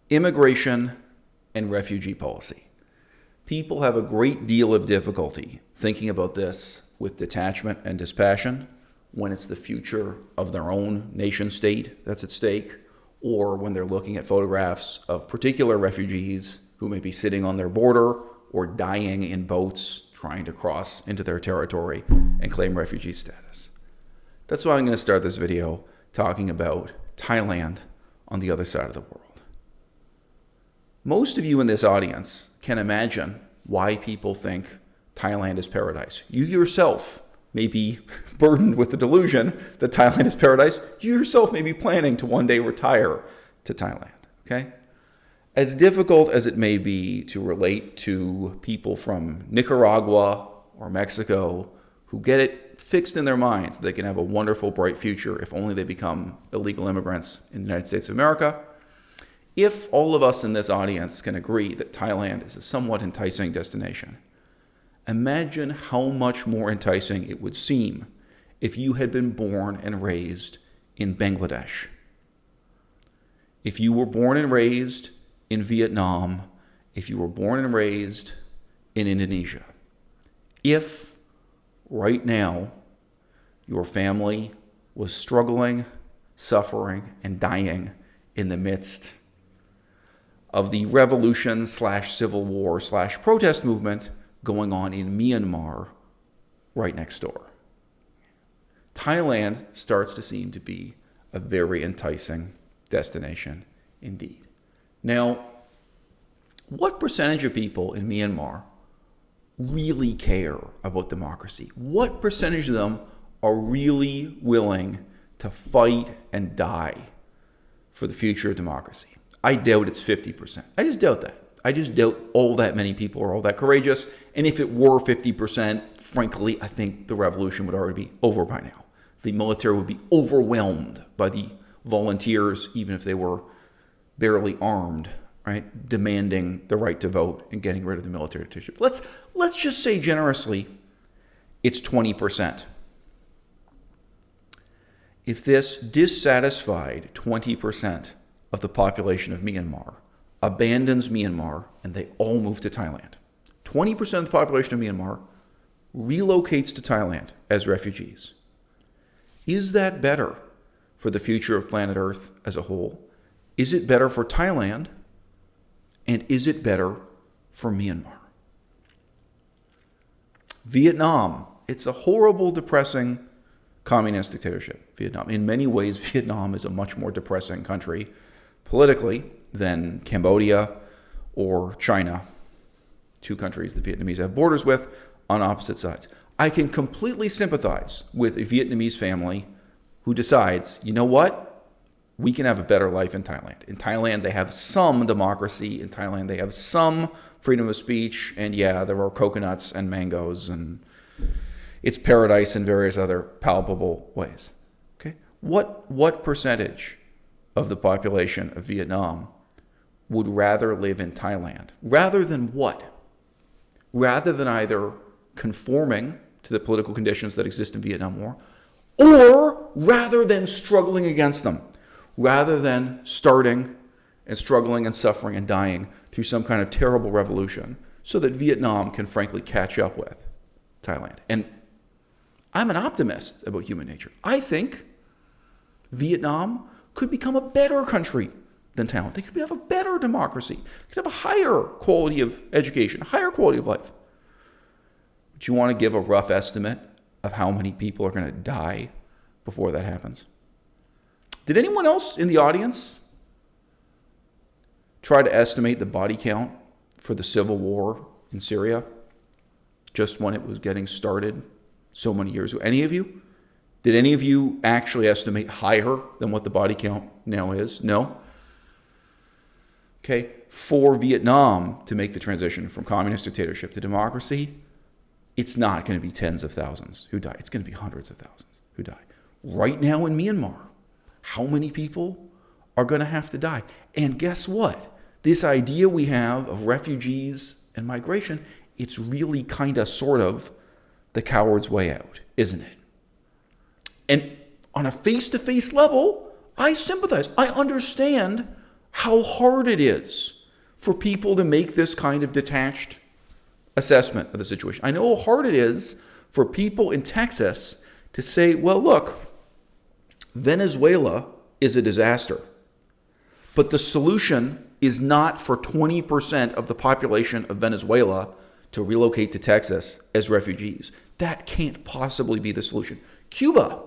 Immigration and refugee policy. People have a great deal of difficulty thinking about this with detachment and dispassion when it's the future of their own nation state that's at stake, or when they're looking at photographs of particular refugees who may be sitting on their border or dying in boats trying to cross into their territory and claim refugee status. That's why I'm going to start this video talking about Thailand on the other side of the world. Most of you in this audience can imagine why people think Thailand is paradise. You yourself may be burdened with the delusion that Thailand is paradise. You yourself may be planning to one day retire to Thailand, okay? As difficult as it may be to relate to people from Nicaragua or Mexico who get it fixed in their minds that they can have a wonderful, bright future if only they become illegal immigrants in the United States of America, if all of us in this audience can agree that Thailand is a somewhat enticing destination, imagine how much more enticing it would seem if you had been born and raised in Bangladesh. If you were born and raised in Vietnam, if you were born and raised in Indonesia. If right now your family was struggling, suffering, and dying in the midst of the revolution/civil war/protest movement going on in Myanmar right next door. Thailand starts to seem to be a very enticing destination indeed. Now, what percentage of people in Myanmar really care about democracy? What percentage of them are really willing to fight and die for the future of democracy? I doubt it's 50%. I just doubt that. I just doubt all that many people are all that courageous. And if it were 50%, frankly, I think the revolution would already be over by now. The military would be overwhelmed by the volunteers, even if they were barely armed, right, demanding the right to vote and getting rid of the military dictatorship. Let's just say generously, it's 20%. If this dissatisfied 20% of the population of Myanmar abandons Myanmar and they all move to Thailand, 20% of the population of Myanmar relocates to Thailand as refugees. Is that better for the future of planet Earth as a whole? Is it better for Thailand? And is it better for Myanmar? Vietnam, it's a horrible, depressing communist dictatorship, Vietnam. In many ways, Vietnam is a much more depressing country politically than Cambodia or China, two countries the Vietnamese have borders with on opposite sides. I can completely sympathize with a Vietnamese family who decides, you know what? We can have a better life in Thailand. In Thailand, they have some democracy. In Thailand, they have some freedom of speech. And yeah, there are coconuts and mangoes, and it's paradise in various other palpable ways. Okay, what percentage of the population of Vietnam would rather live in Thailand? Rather than what? Rather than either conforming to the political conditions that exist in Vietnam War, or rather than struggling against them, rather than starting and struggling and suffering and dying through some kind of terrible revolution so that Vietnam can frankly catch up with Thailand. And I'm an optimist about human nature. I think Vietnam could become a better country than Thailand. They could have a better democracy. They could have a higher quality of education, a higher quality of life. But you want to give a rough estimate of how many people are going to die before that happens? Did anyone else in the audience try to estimate the body count for the civil war in Syria just when it was getting started so many years ago? Any of you? Did any of you actually estimate higher than what the body count now is? No? Okay, for Vietnam to make the transition from communist dictatorship to democracy, it's not going to be tens of thousands who die. It's going to be hundreds of thousands who die. Right now in Myanmar, how many people are going to have to die? And guess what? This idea we have of refugees and migration, it's really kind of sort of the coward's way out, isn't it? And on a face-to-face level, I sympathize. I understand how hard it is for people to make this kind of detached assessment of the situation. I know how hard it is for people in Texas to say, well, look, Venezuela is a disaster, but the solution is not for 20% of the population of Venezuela to relocate to Texas as refugees. That can't possibly be the solution. Cuba,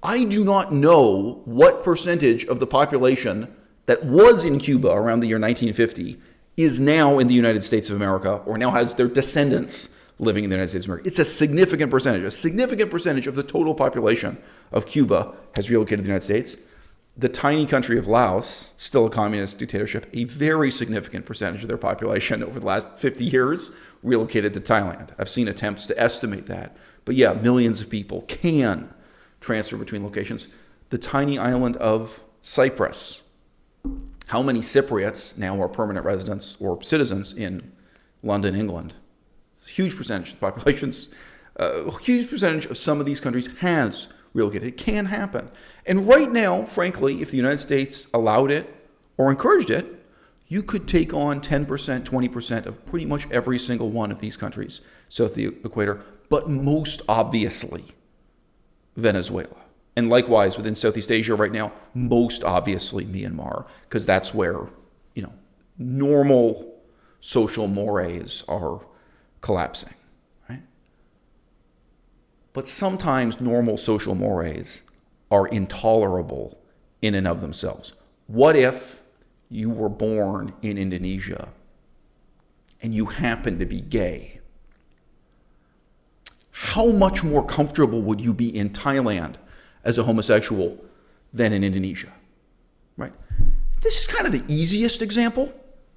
I do not know what percentage of the population that was in Cuba around the year 1950 is now in the United States of America, or now has their descendants living in the United States of America. It's a significant percentage. A significant percentage of the total population of Cuba has relocated to the United States. The tiny country of Laos, still a communist dictatorship, a very significant percentage of their population over the last 50 years relocated to Thailand. I've seen attempts to estimate that. But yeah, millions of people can transfer between locations. The tiny island of Cyprus. How many Cypriots now are permanent residents or citizens in London, England? It's a huge percentage of the populations. A huge percentage of some of these countries has relocated. It can happen. And right now, frankly, if the United States allowed it or encouraged it, you could take on 10%, 20% of pretty much every single one of these countries south of the equator, but most obviously Venezuela. And likewise, within Southeast Asia right now, most obviously Myanmar, because that's where, normal social mores are collapsing, right? But sometimes normal social mores are intolerable in and of themselves. What if you were born in Indonesia and you happen to be gay? How much more comfortable would you be in Thailand as a homosexual than in Indonesia, right? This is kind of the easiest example,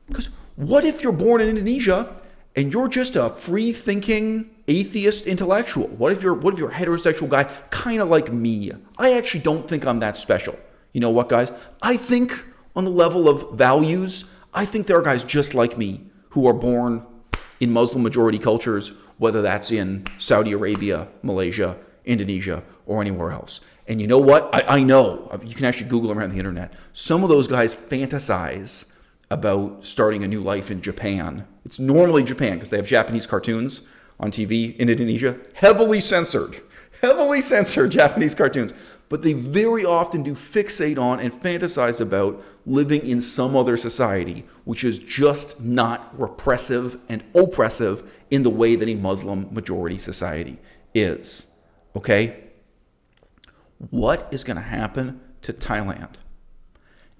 because what if you're born in Indonesia and you're just a free-thinking atheist intellectual? What if you're a heterosexual guy, kind of like me? I actually don't think I'm that special. You know what, guys? I think on the level of values, I think there are guys just like me who are born in Muslim-majority cultures, whether that's in Saudi Arabia, Malaysia, Indonesia, or anywhere else. And you know what? I know. You can actually Google around the internet. Some of those guys fantasize about starting a new life in Japan. It's normally Japan because they have Japanese cartoons on TV in Indonesia. Heavily censored Japanese cartoons. But they very often do fixate on and fantasize about living in some other society, which is just not repressive and oppressive in the way that a Muslim majority society is. Okay? What is going to happen to Thailand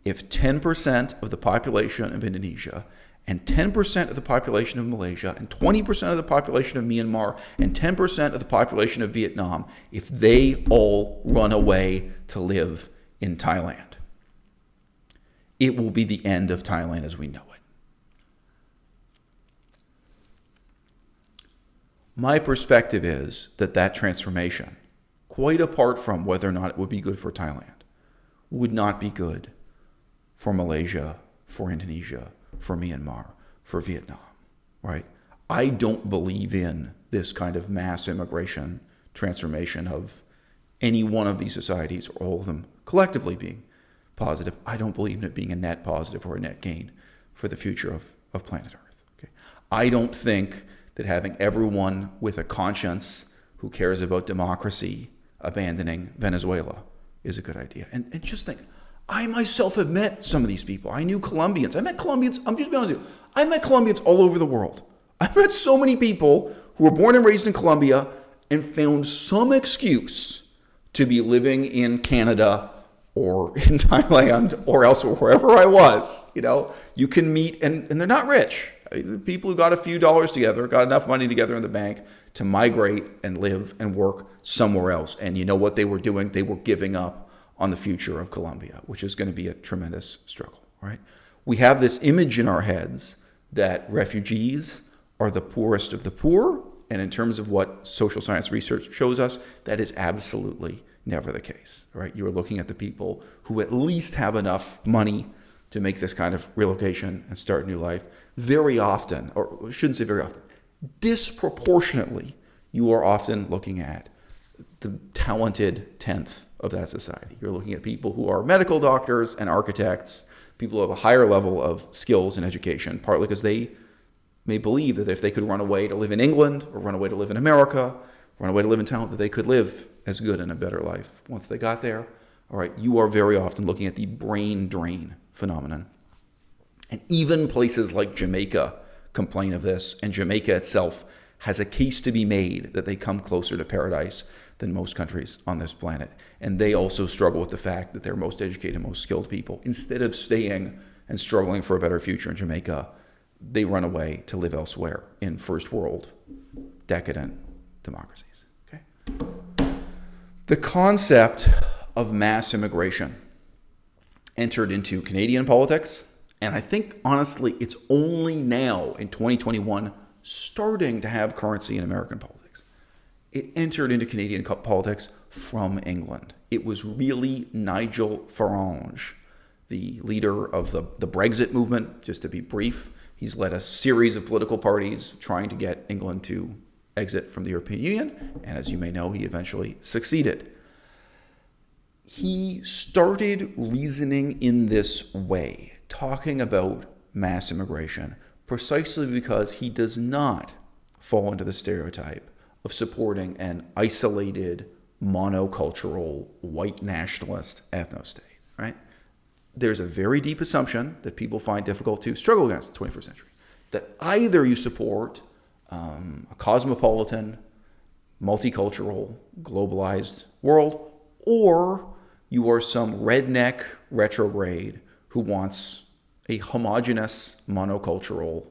if 10% of the population of Indonesia and 10% of the population of Malaysia and 20% of the population of Myanmar and 10% of the population of Vietnam, if they all run away to live in Thailand? It will be the end of Thailand as we know it. My perspective is that transformation, quite apart from whether or not it would be good for Thailand, would not be good for Malaysia, for Indonesia, for Myanmar, for Vietnam, right? I don't believe in this kind of mass immigration transformation of any one of these societies, or all of them collectively being positive. I don't believe in it being a net positive or a net gain for the future of planet Earth. Okay? I don't think that having everyone with a conscience who cares about democracy abandoning Venezuela is a good idea. And just think, I myself have met some of these people. I knew Colombians. I met Colombians, I'm just being honest with you, I met Colombians all over the world. I met so many people who were born and raised in Colombia and found some excuse to be living in Canada or in Thailand or elsewhere, wherever I was. You can meet, and they're not rich. People who got a few dollars together, got enough money together in the bank to migrate and live and work somewhere else. And you know what they were doing? They were giving up on the future of Colombia, which is going to be a tremendous struggle, right? We have this image in our heads that refugees are the poorest of the poor. And in terms of what social science research shows us, that is absolutely never the case, right? You're looking at the people who at least have enough money to make this kind of relocation and start a new life. Very often, or I shouldn't say very often, disproportionately, you are often looking at the talented tenth of that society. You're looking at people who are medical doctors and architects, People who have a higher level of skills and education, partly because they may believe that if they could run away to live in England or run away to live in America, run away to live in town, that they could live as good and a better life once they got there. All right, you are very often looking at the brain drain phenomenon. And even places like Jamaica complain of this, and Jamaica itself has a case to be made that they come closer to paradise than most countries on this planet. And they also struggle with the fact that their most educated, most skilled people, instead of staying and struggling for a better future in Jamaica, they run away to live elsewhere in first world, decadent democracies. Okay? The concept of mass immigration entered into Canadian politics, and I think, honestly, it's only now in 2021 starting to have currency in American politics. It entered into Canadian politics from England. It was really Nigel Farage, the leader of the Brexit movement. Just to be brief, he's led a series of political parties trying to get England to exit from the European Union, and as you may know, he eventually succeeded. He started reasoning in this way, talking about mass immigration, precisely because he does not fall into the stereotype of supporting an isolated, monocultural, white nationalist ethno-state, right? There's a very deep assumption that people find difficult to struggle against in the 21st century, that either you support a cosmopolitan, multicultural, globalized world, or you are some redneck retrograde who wants a homogenous, monocultural,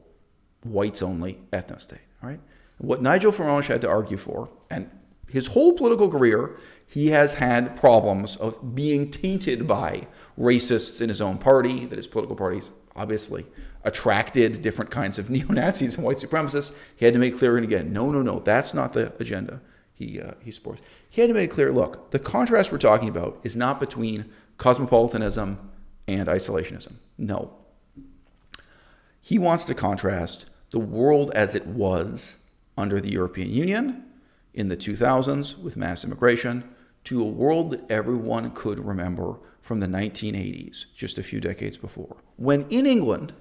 whites-only ethno-state. All right? What Nigel Farage had to argue for, and his whole political career, he has had problems of being tainted by racists in his own party, that his political parties obviously attracted different kinds of neo-Nazis and white supremacists. He had to make clear and again, no, that's not the agenda he supports. He had to make clear, look, the contrast we're talking about is not between cosmopolitanism and isolationism. No. He wants to contrast the world as it was under the European Union in the 2000s with mass immigration to a world that everyone could remember from the 1980s, just a few decades before. When in England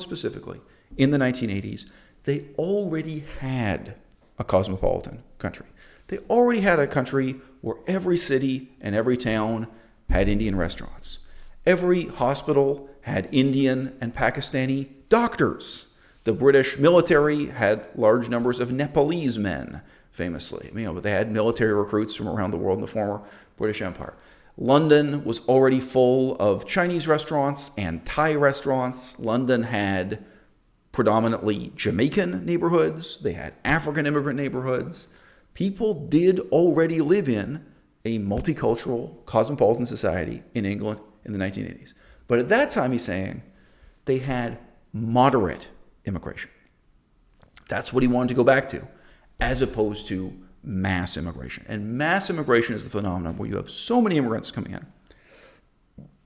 specifically, in the 1980s, they already had a cosmopolitan country. They already had a country where every city and every town had Indian restaurants. Every hospital had Indian and Pakistani doctors. The British military had large numbers of Nepalese men, famously. But they had military recruits from around the world in the former British Empire. London was already full of Chinese restaurants and Thai restaurants. London had predominantly Jamaican neighborhoods. They had African immigrant neighborhoods. People did already live in a multicultural, cosmopolitan society in England in the 1980s. But at that time, he's saying, they had moderate immigration. That's what he wanted to go back to, as opposed to mass immigration. And mass immigration is the phenomenon where you have so many immigrants coming in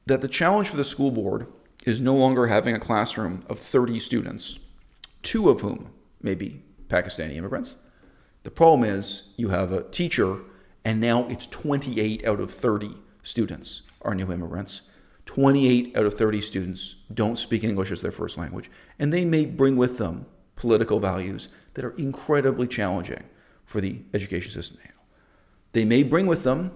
that the challenge for the school board is no longer having a classroom of 30 students, 2 of whom may be Pakistani immigrants. The problem is you have a teacher, and now it's 28 out of 30 students are new immigrants. 28 out of 30 students don't speak English as their first language, and they may bring with them political values that are incredibly challenging for the education system to handle. They may bring with them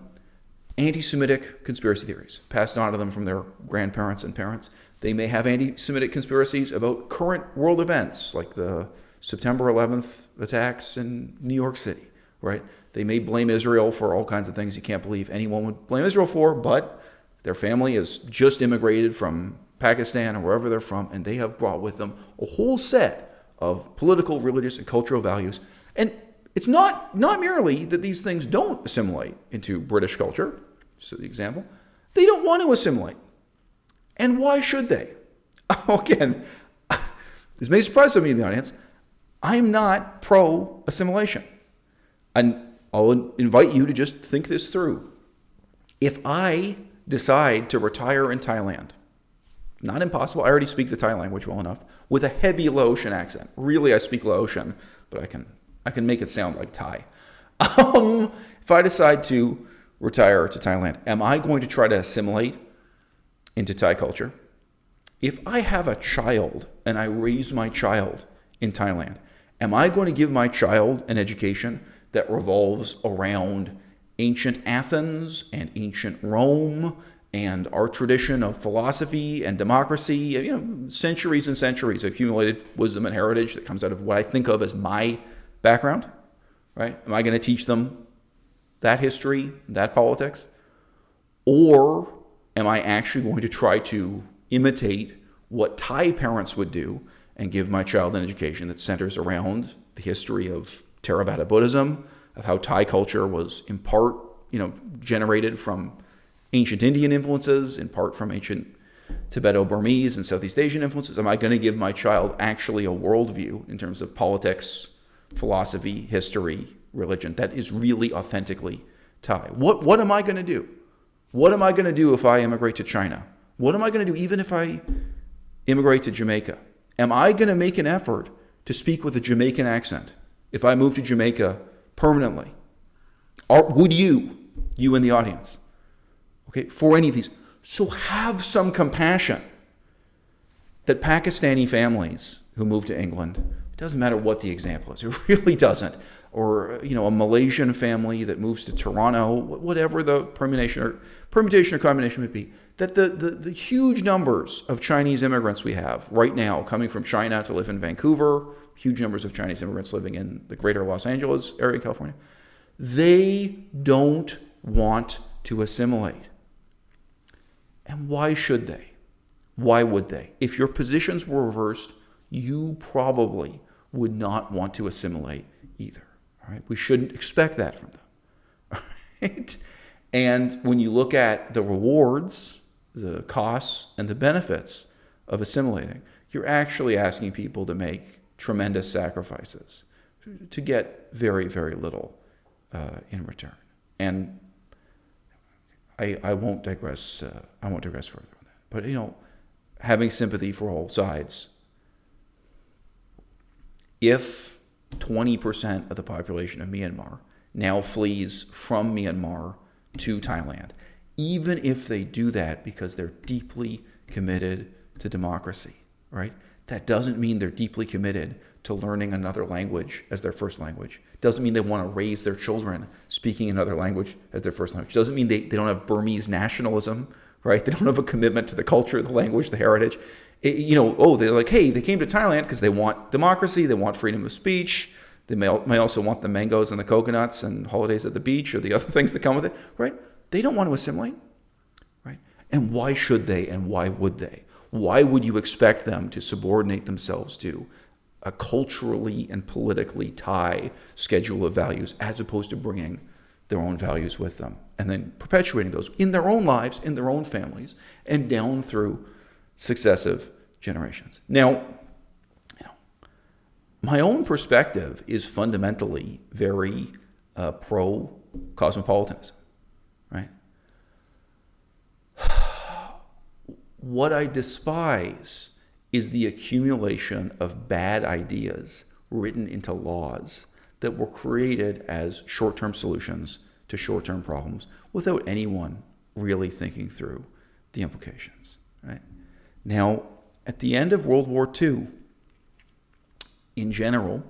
anti-Semitic conspiracy theories passed on to them from their grandparents and parents. They may have anti-Semitic conspiracies about current world events like the September 11th attacks in New York City, right? They may blame Israel for all kinds of things you can't believe anyone would blame Israel for, but their family has just immigrated from Pakistan or wherever they're from, and they have brought with them a whole set of political, religious, and cultural values. And it's not merely that these things don't assimilate into British culture, so the example. They don't want to assimilate. And why should they? Again, this may surprise some of you in the audience. I'm not pro-assimilation. And I'll invite you to just think this through. If I decide to retire in Thailand, not impossible, I already speak the Thai language well enough, with a heavy Laotian accent. Really, I speak Laotian, but I can make it sound like Thai. If I decide to retire to Thailand, am I going to try to assimilate into Thai culture? If I have a child and I raise my child in Thailand, am I going to give my child an education that revolves around ancient Athens and ancient Rome and our tradition of philosophy and democracy, centuries and centuries of accumulated wisdom and heritage that comes out of what I think of as my background, right? Am I going to teach them that history, that politics? Or am I actually going to try to imitate what Thai parents would do and give my child an education that centers around the history of Theravada Buddhism, of how Thai culture was in part, generated from ancient Indian influences, in part from ancient Tibeto-Burmese and Southeast Asian influences? Am I going to give my child actually a worldview in terms of politics, philosophy, history, religion that is really authentically Thai? What am I going to do? What am I going to do if I immigrate to China? What am I going to do even if I immigrate to Jamaica? Am I going to make an effort to speak with a Jamaican accent if I move to Jamaica permanently? Or would you in the audience, okay, for any of these? So have some compassion that Pakistani families who move to England, it doesn't matter what the example is, it really doesn't, or a Malaysian family that moves to Toronto, whatever the permutation or combination would be, that the huge numbers of Chinese immigrants we have right now coming from China to live in Vancouver, huge numbers of Chinese immigrants living in the greater Los Angeles area of California, they don't want to assimilate. And why should they? Why would they? If your positions were reversed, you probably would not want to assimilate either. All right? We shouldn't expect that from them. All right? And when you look at the rewards, the costs, and the benefits of assimilating, you're actually asking people to make tremendous sacrifices to get very, very little in return. And I won't digress. I won't digress further on that. But having sympathy for all sides. If 20% of the population of Myanmar now flees from Myanmar to Thailand, even if they do that because they're deeply committed to democracy, right? That doesn't mean they're deeply committed to learning another language as their first language. Doesn't mean they want to raise their children speaking another language as their first language. Doesn't mean they don't have Burmese nationalism, right? They don't have a commitment to the culture, the language, the heritage. They're like, hey, they came to Thailand because they want democracy, they want freedom of speech. They may also want the mangoes and the coconuts and holidays at the beach or the other things that come with it, right? They don't want to assimilate, right? And why should they and why would they? Why would you expect them to subordinate themselves to a culturally and politically Thai schedule of values as opposed to bringing their own values with them and then perpetuating those in their own lives, in their own families, and down through successive generations? Now, my own perspective is fundamentally very pro-cosmopolitanism, right? What I despise is the accumulation of bad ideas written into laws that were created as short-term solutions to short-term problems without anyone really thinking through the implications, right? Now, at the end of World War II, in general,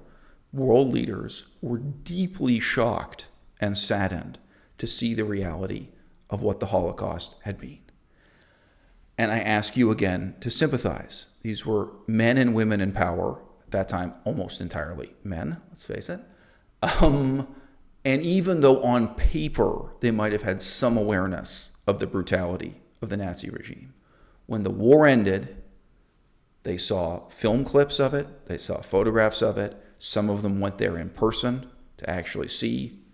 world leaders were deeply shocked and saddened to see the reality of what the Holocaust had been. And I ask you again to sympathize. These were men and women in power, at that time almost entirely men, let's face it. And even though on paper they might have had some awareness of the brutality of the Nazi regime, when the war ended, they saw film clips of it, they saw photographs of it. Some of them went there in person to actually see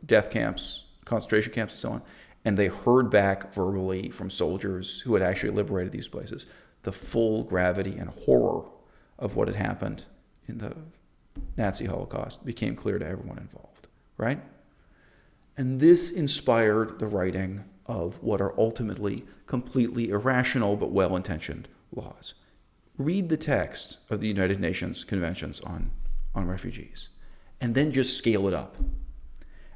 death camps, concentration camps, and so on. And they heard back verbally from soldiers who had actually liberated these places the full gravity and horror of what had happened in the Nazi Holocaust became clear to everyone involved, right? And this inspired the writing of what are ultimately completely irrational but well-intentioned laws. Read the text of the United Nations Conventions on refugees, and then just scale it up.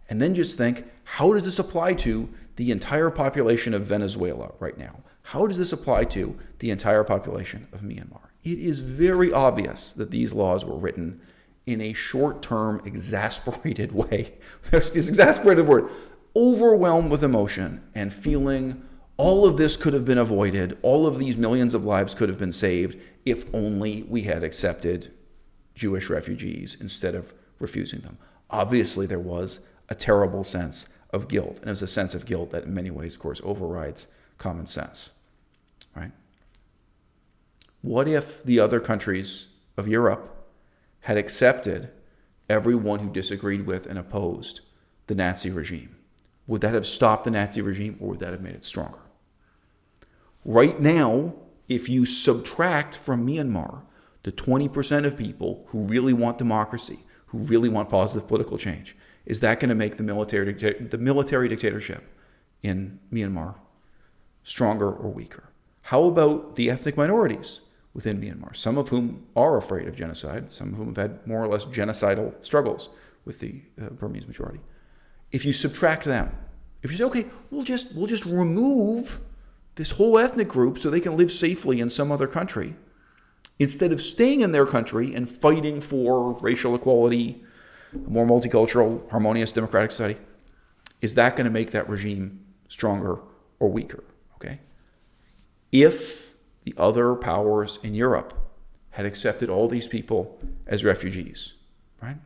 And then just think, how does this apply to the entire population of Venezuela right now? How does this apply to the entire population of Myanmar? It is very obvious that these laws were written in a short-term, exasperated way. There's this exasperated word, overwhelmed with emotion and feeling all of this could have been avoided, all of these millions of lives could have been saved if only we had accepted Jewish refugees instead of refusing them. Obviously, there was a terrible sense of guilt, and it was a sense of guilt that in many ways, of course, overrides common sense, right? What if the other countries of Europe had accepted everyone who disagreed with and opposed the Nazi regime? Would that have stopped the Nazi regime, or would that have made it stronger? Right now, if you subtract from Myanmar the 20% of people who really want democracy, who really want positive political change, is that going to make the military dictatorship in Myanmar stronger or weaker? How about the ethnic minorities within Myanmar, some of whom are afraid of genocide, some of whom have had more or less genocidal struggles with the Burmese majority? If you subtract them, if you say, okay, we'll just remove this whole ethnic group so they can live safely in some other country, instead of staying in their country and fighting for racial equality, a more multicultural, harmonious, democratic society, is that going to make that regime stronger or weaker? Okay? If the other powers in Europe had accepted all these people as refugees, right?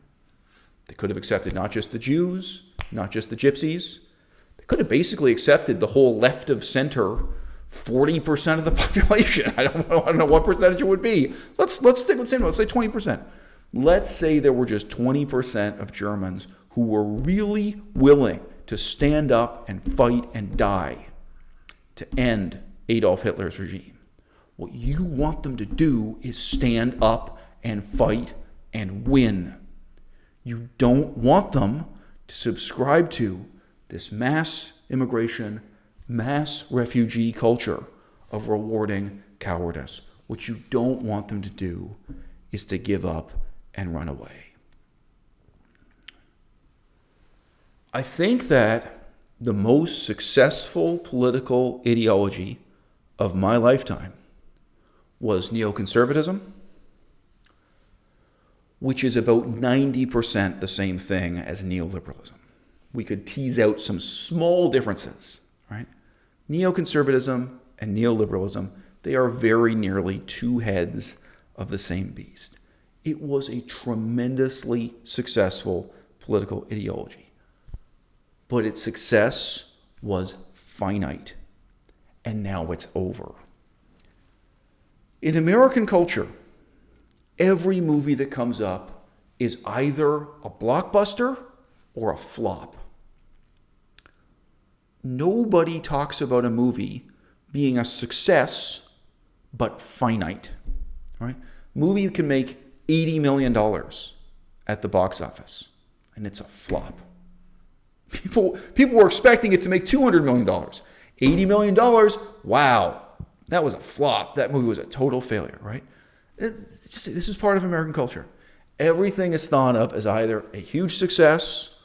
They could have accepted not just the Jews, not just the Gypsies. They could have basically accepted the whole left of center 40% of the population. I don't know what percentage it would be. Let's stick with the same. Let's say 20%. Let's say there were just 20% of Germans who were really willing to stand up and fight and die to end Adolf Hitler's regime. What you want them to do is stand up and fight and win. You don't want them to subscribe to this mass immigration, mass refugee culture of rewarding cowardice. What you don't want them to do is to give up and run away. I think that the most successful political ideology of my lifetime was neoconservatism, which is about 90% the same thing as neoliberalism. We could tease out some small differences, right? Neoconservatism and neoliberalism, they are very nearly two heads of the same beast. It was a tremendously successful political ideology, but its success was finite, and now it's over. In American culture, every movie that comes up is either a blockbuster or a flop. Nobody talks about a movie being a success but finite. Right? Movie can make $80 million at the box office, and it's a flop. People were expecting it to make $200 million. $80 million, wow, that was a flop. That movie was a total failure, right? This is part of American culture. Everything is thought of as either a huge success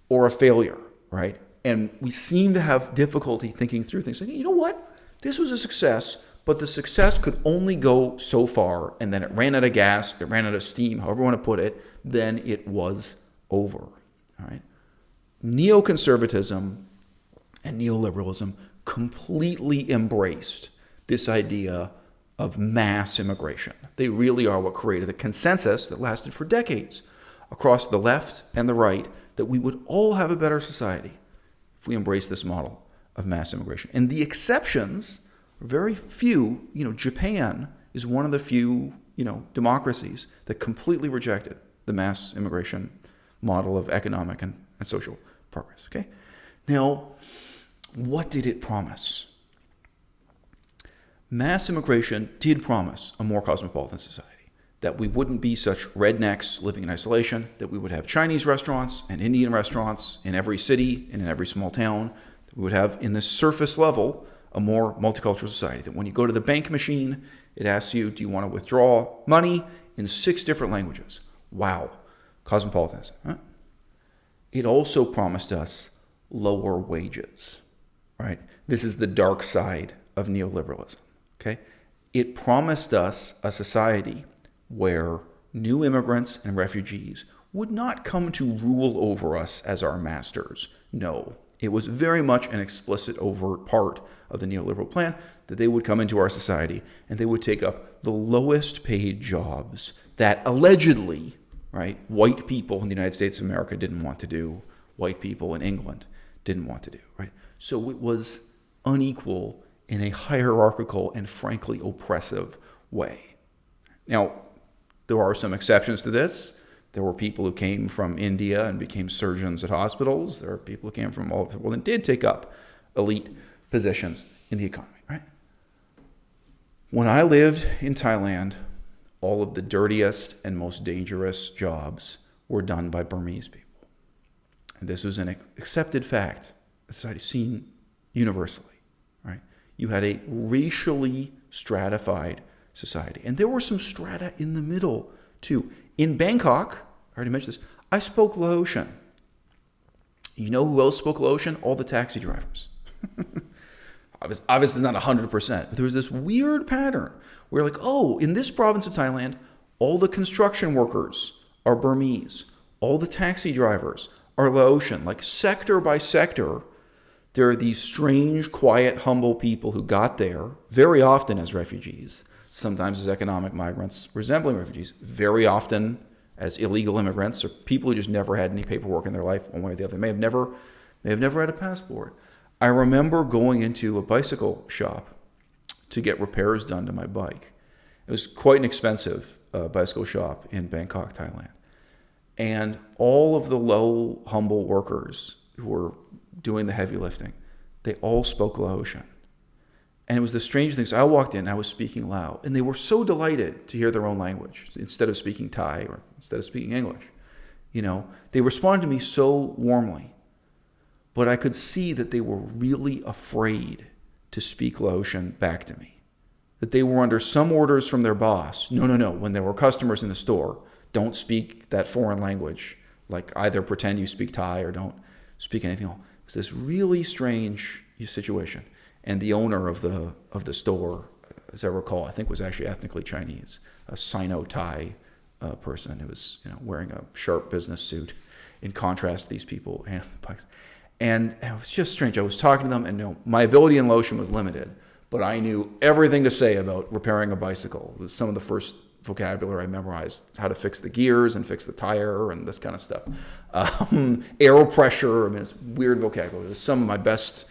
or a failure, right? And we seem to have difficulty thinking through things. Like, you know what? This was a success, but the success could only go so far, and then it ran out of gas, it ran out of steam, however you want to put it, then it was over, all right? Neoconservatism and neoliberalism completely embraced this idea of mass immigration. They really are what created a consensus that lasted for decades across the left and the right that we would all have a better society if we embrace this model of mass immigration. And the exceptions are very few. Japan is one of the few, democracies that completely rejected the mass immigration model of economic and social progress. Okay? Now, what did it promise? Mass immigration did promise a more cosmopolitan society, that we wouldn't be such rednecks living in isolation, that we would have Chinese restaurants and Indian restaurants in every city and in every small town, that we would have, in the surface level, a more multicultural society, that when you go to the bank machine, it asks you, do you want to withdraw money in 6 different languages? Wow, cosmopolitanism. Huh? It also promised us lower wages, right? This is the dark side of neoliberalism. Okay? It promised us a society where new immigrants and refugees would not come to rule over us as our masters. No, it was very much an explicit, overt part of the neoliberal plan that they would come into our society and they would take up the lowest paid jobs that allegedly, right, white people in the United States of America didn't want to do, white people in England didn't want to do, right? So it was unequal in a hierarchical and frankly oppressive way. Now, there are some exceptions to this. There were people who came from India and became surgeons at hospitals. There are people who came from all over the world and did take up elite positions in the economy, right? When I lived in Thailand, all of the dirtiest and most dangerous jobs were done by Burmese people. And this was an accepted fact, a society seen universally, right? You had a racially stratified society. And there were some strata in the middle, too. In Bangkok, I already mentioned this, I spoke Laotian. You know who else spoke Laotian? All the taxi drivers. Obviously not 100%, but there was this weird pattern where like, oh, in this province of Thailand, all the construction workers are Burmese. All the taxi drivers are Laotian. Like sector by sector, there are these strange, quiet, humble people who got there, very often as refugees, sometimes as economic migrants resembling refugees, very often as illegal immigrants or people who just never had any paperwork in their life one way or the other. They may have never had a passport. I remember going into a bicycle shop to get repairs done to my bike. It was quite an expensive bicycle shop in Bangkok, Thailand. And all of the low, humble workers who were doing the heavy lifting, they all spoke Laotian. And it was the strange thing. So I walked in, I was speaking Lao, and they were so delighted to hear their own language instead of speaking Thai or instead of speaking English. You know, they responded to me so warmly, but I could see that they were really afraid to speak Laotian back to me. That they were under some orders from their boss. No. When there were customers in the store, don't speak that foreign language. Like either pretend you speak Thai or don't speak anything else. It was this really strange situation. And the owner of the store, as I recall, I think was actually ethnically Chinese, a Sino-Thai person who was wearing a sharp business suit in contrast to these people handling the bikes. And it was just strange. I was talking to them, and my ability in Laotian was limited, but I knew everything to say about repairing a bicycle. It was some of the first vocabulary I memorized, how to fix the gears and fix the tire and this kind of stuff. Air pressure, I mean, it's weird vocabulary. It was some of my best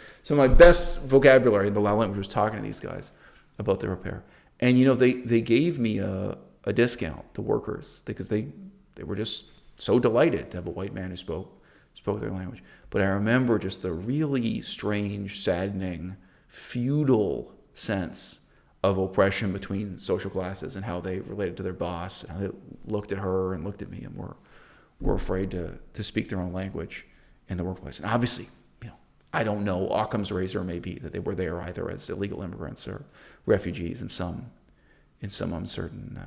vocabulary in the Lao language was talking to these guys about the repair. And, they gave me a discount, the workers, because they were just so delighted to have a white man who spoke their language. But I remember just the really strange, saddening, feudal sense of oppression between social classes and how they related to their boss, and how they looked at her and looked at me and were afraid to speak their own language in the workplace. And obviously, I don't know, Occam's razor may be that they were there either as illegal immigrants or refugees in some uncertain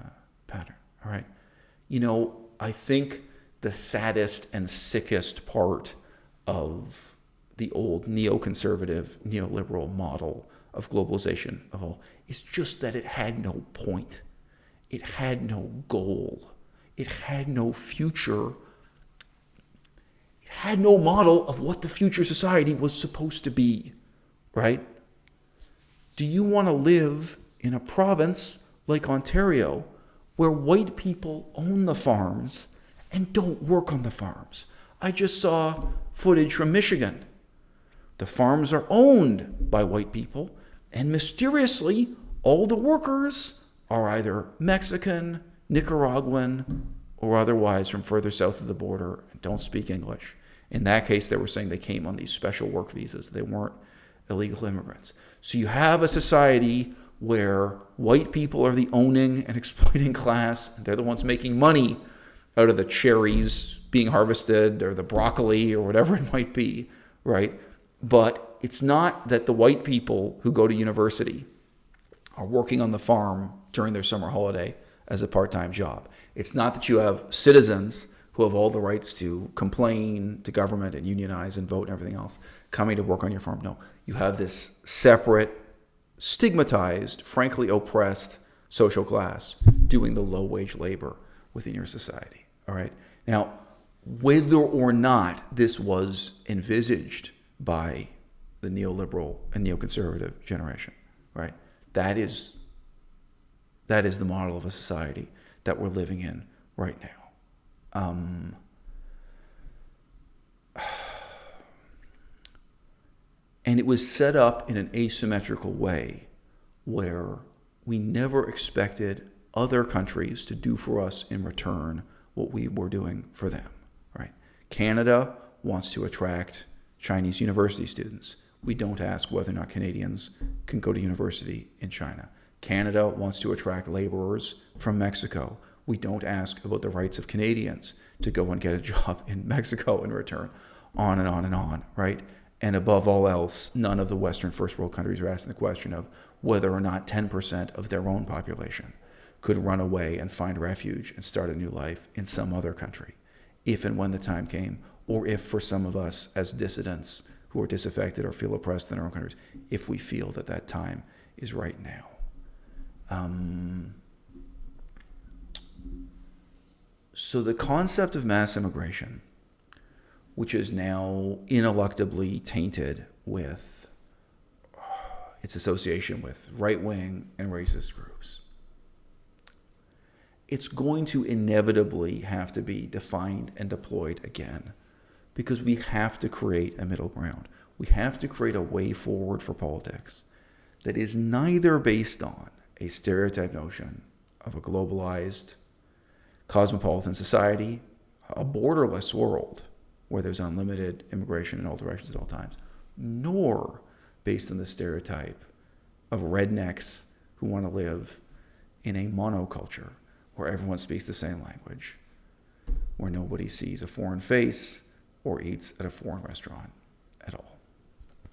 pattern. All right. I think the saddest and sickest part of the old neoconservative, neoliberal model of globalization of all is just that it had no point. It had no goal. It had no future. It had no model of what the future society was supposed to be, right? Do you want to live in a province like Ontario where white people own the farms and don't work on the farms? I just saw footage from Michigan. The farms are owned by white people, and mysteriously, all the workers are either Mexican, Nicaraguan, or otherwise from further south of the border and don't speak English. In that case, they were saying they came on these special work visas. They weren't illegal immigrants. So you have a society where white people are the owning and exploiting class, and they're the ones making money out of the cherries being harvested or the broccoli or whatever it might be, right? But it's not that the white people who go to university are working on the farm during their summer holiday as a part-time job. It's not that you have citizens who have all the rights to complain to government and unionize and vote and everything else coming to work on your farm. No, you have this separate stigmatized, frankly oppressed social class doing the low-wage labor within your society. All right. Now, whether or not this was envisaged by the neoliberal and neoconservative generation, right? That is the model of a society that we're living in right now. And it was set up in an asymmetrical way where we never expected other countries to do for us in return what we were doing for them, right? Canada wants to attract Chinese university students. We don't ask whether or not Canadians can go to university in China. Canada wants to attract laborers from Mexico. We don't ask about the rights of Canadians to go and get a job in Mexico in return. On and on and on, right? And above all else, none of the Western first world countries are asking the question of whether or not 10% of their own population could run away and find refuge and start a new life in some other country, if and when the time came, or if for some of us as dissidents who are disaffected or feel oppressed in our own countries, if we feel that that time is right now. So the concept of mass immigration, which is now ineluctably tainted with its association with right-wing and racist groups, it's going to inevitably have to be defined and deployed again, because we have to create a middle ground. We have to create a way forward for politics that is neither based on a stereotype notion of a globalized cosmopolitan society, a borderless world where there's unlimited immigration in all directions at all times, nor based on the stereotype of rednecks who want to live in a monoculture where everyone speaks the same language, where nobody sees a foreign face or eats at a foreign restaurant.